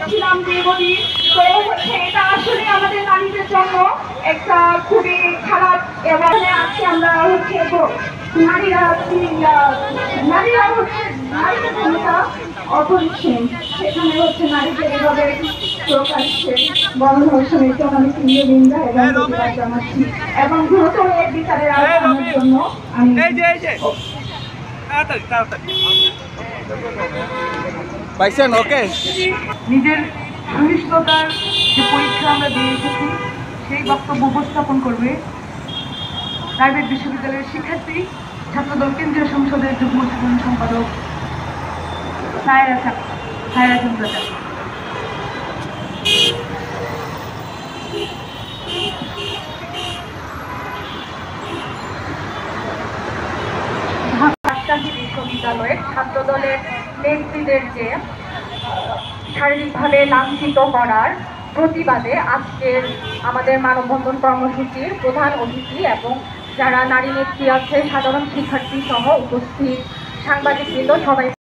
যাচ্ছিলাম যে বলি, তো হচ্ছে এটা আসলে আমাদের নারীদের জন্য একটা খুবই খারাপ। এবং আজকে আমরা হচ্ছে নারীরা নারীরা হচ্ছে নারীদের ভূমিকা অপরিসীম। সেখানে হচ্ছে নারীদের এভাবে প্রকাশ্যে গণধর্ষণের জন্য আমি তীব্র নিন্দা এবং প্রতিবাদ জানাচ্ছি এবং দ্রুত এর বিচারের আওতায় আনার জন্য আমি পাইছেন ওকে নিজের সহিষ্ণুতার যে পরীক্ষা আমরা দিয়ে এসেছি সেই বক্তব্য উপস্থাপন করবে প্রাইভেট বিশ্ববিদ্যালয়ের শিক্ষার্থী ছাত্রদল কেন্দ্রীয় সংসদের যুগ্ম সাধারণ সম্পাদক সায়রা চন্দ্রচা। রাজশাহী বিশ্ববিদ্যালয়ের ছাত্রদলের নেতৃত্বের যে শারীরিকভাবে লাঞ্ছিত করার প্রতিবাদে আজকের আমাদের মানববন্ধন কর্মসূচির প্রধান অতিথি এবং যারা নারী নেত্রী আছে সাধারণ শিক্ষার্থী সহ উপস্থিত সাংবাদিকবৃন্দ সবাই